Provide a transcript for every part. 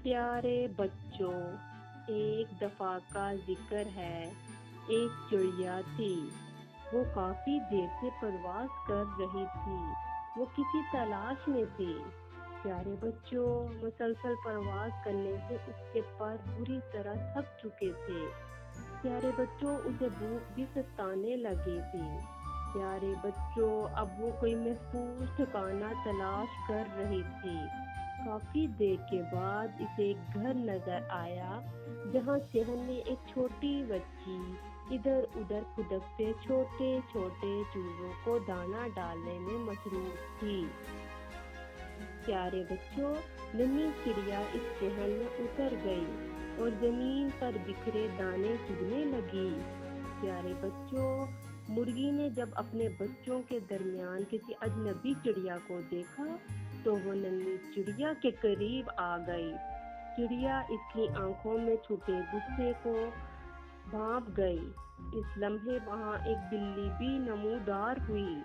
پیارے بچوں، ایک دفعہ کا ذکر ہے، ایک چڑیا تھی۔ وہ کافی دیر سے پرواز کر رہی تھی۔ وہ کسی تلاش میں تھی۔ پیارے بچوں، مسلسل پرواز کرنے سے اس کے پر بری طرح تھک چکے تھے۔ پیارے بچوں، اسے بھوک بھی ستانے لگی تھی۔ پیارے بچوں، اب وہ کوئی محفوظ ٹھکانہ تلاش کر رہی تھی۔ کافی دیر کے بعد اسے ایک گھر نظر آیا جہاں صحن میں ایک چھوٹی بچی ادھر ادھر کھدکتے چھوٹے چھوٹے چوزوں کو دانا ڈالنے میں مصروف تھی۔ پیارے بچوں، ننھی چڑیا اس صحن میں اتر گئی اور زمین پر بکھرے دانے چگنے لگی۔ پیارے بچوں، مرغی نے جب اپنے بچوں کے درمیان کسی اجنبی چڑیا کو دیکھا تو وہ ننھی چڑیا کے قریب آ گئی۔ چڑیا اس کی آنکھوں میں چھپے غصے کو بھانپ گئی۔ اس لمحے وہاں ایک بلی بھی نمودار ہوئی۔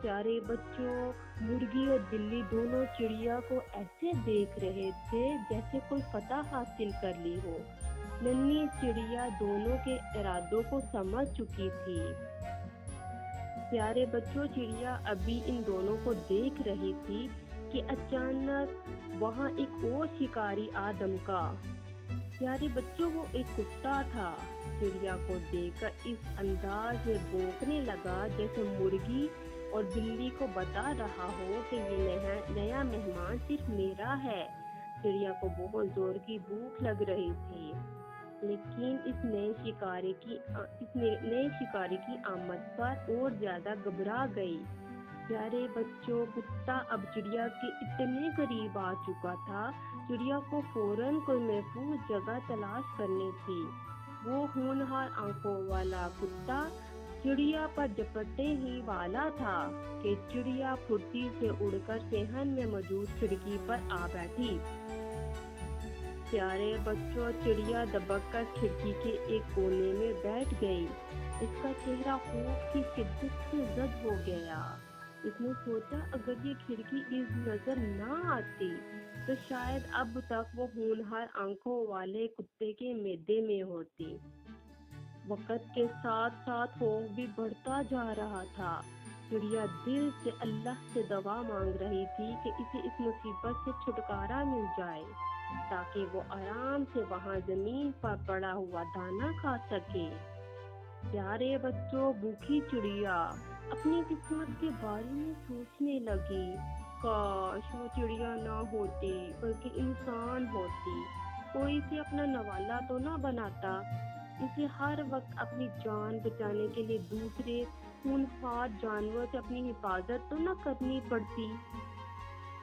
پیارے بچوں، مرغی اور بلی دونوں چڑیا کو ایسے دیکھ رہے تھے جیسے کوئی فتح حاصل کر لی ہو۔ ننھی چڑیا دونوں کے ارادوں کو سمجھ چکی تھی۔ پیارے بچوں، چڑیا ابھی ان دونوں کو دیکھ رہی تھی کہ اچانک وہاں ایک اور شکاری آ دمکا۔ پیارے بچوں، وہ ایک کتا تھا۔ چڑیا کو دیکھ کر اس انداز میں بھونکنے لگا جیسے مرغی اور بلی کو بتا رہا ہو کہ یہ نیا مہمان صرف میرا ہے۔ چڑیا کو بہت زور کی بھوک لگ رہی تھی، لیکن اس نئے شکاری کی آمد پر اور زیادہ گھبرا گئی۔ پیارے بچوں، کتا اب چڑیا کے اتنے قریب آ چکا تھا، چڑیا کو فوراً کوئی محفوظ جگہ تلاش کرنی تھی۔ وہ ہونہار آنکھوں والا کتا چڑیا پر جپٹنے ہی والا تھا کہ چڑیا پھرتی سے اڑ کر صحن میں موجود کھڑکی پر آ بیٹھی۔ پیارے بچوں، چڑیا دبک کر کھڑکی کے ایک کونے میں بیٹھ گئی۔ اس کا چہرہ خوف کی شدت سے زد ہو گیا۔ اس نے سوچا اگر یہ کھڑکی اس نظر نہ آتی تو شاید اب تک وہ ہونہار آنکھوں والے کتے کے معدے میں ہوتی۔ وقت کے ساتھ ساتھ خوف بھی بڑھتا جا رہا تھا۔ چڑیا دل سے اللہ سے دعا مانگ رہی تھی کہ اسے اس مصیبت سے چھٹکارا مل جائے تاکہ وہ آرام سے وہاں زمین پر پڑا ہوا دانا کھا سکے۔ پیارے بچوں، بھوکی چڑیا اپنی قسمت کے بارے میں سوچنے لگی۔ کاش وہ چڑیا نہ ہوتی بلکہ انسان ہوتی، کوئی اسے اپنا نوالا تو نہ بناتا، اسے ہر وقت اپنی جان بچانے کے لیے دوسرے خونخوار جانوروں سے اپنی حفاظت تو نہ کرنی پڑتی،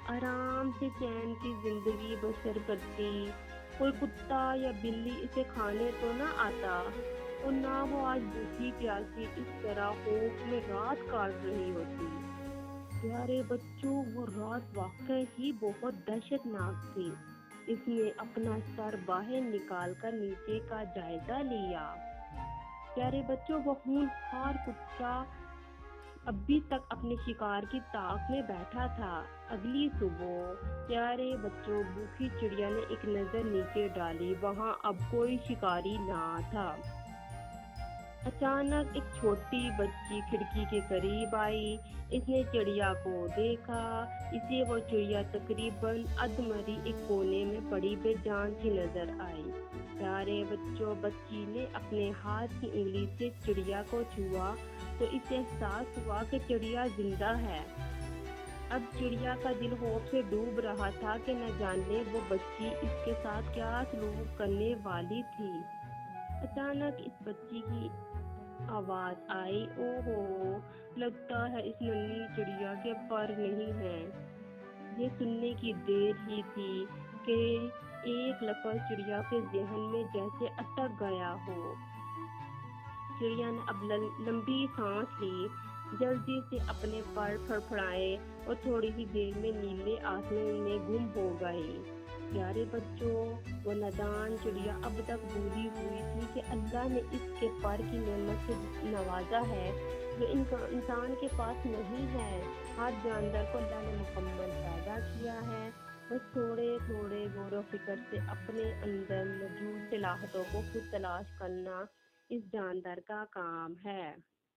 آرام سے چین کی زندگی بسر کرتی، کوئی کتا یا بلی اسے کھانے تو نہ آتا اور نہ وہ آج بھوکی پیاسی اس طرح خوف میں رات کاٹ رہی ہوتی۔ پیارے بچوں، وہ رات واقعی ہی بہت دہشت ناک تھی۔ اس نے اپنا سر باہر نکال کر نیچے کا جائزہ لیا۔ پیارے بچوں، وہ ہونہار کتا ابھی تک اپنے شکار کی طاق میں بیٹھا تھا۔ اگلی صبح پیارے بچوں، بھوکی چڑیا نے ایک نظر نیچے ڈالی، وہاں اب کوئی شکاری نہ تھا۔ اچانک ایک چھوٹی بچی کھڑکی کے قریب آئی۔ اس نے چڑیا کو دیکھا۔ اسے وہ چڑیا تقریباً ادمری ایک کونے میں پڑی بے جان سی نظر آئی۔ پیارے بچوں، بچی نے اپنے ہاتھ کی انگلی سے چڑیا کو چھوا تو اسے احساس ہوا کہ چڑیا زندہ ہے۔ اب چڑیا کا دل خوف سے ڈوب رہا تھا کہ نہ جانے وہ بچی اس کے ساتھ کیا سلوک کرنے والی تھی۔ اچانک اس بچی کی آواز آئی، اوہو، لگتا ہے اس ننھی چڑیا کے پر نہیں ہیں۔ یہ سننے کی دیر ہی تھی کہ ایک لفظ چڑیا کے ذہن میں جیسے اٹک گیا ہو۔ چڑیا نے اب لمبی سانس لی، جلدی سے اپنے پر پھڑپھڑائے اور تھوڑی ہی دیر میں نیلے آسمان میں گم ہو گئی۔ پیارے بچوں، وہ نادان چڑیا اب تک بھولی ہوئی تھی کہ اللہ نے اس کے پر کی نعمت سے نوازا ہے جو انسان کے پاس نہیں ہے۔ ہر جاندار کو اللہ نے مکمل پیدا کیا ہے بس تھوڑے تھوڑے غور و فکر سے اپنے اندر موجود صلاحیتوں کو خود تلاش کرنا اس جاندار کا کام ہے۔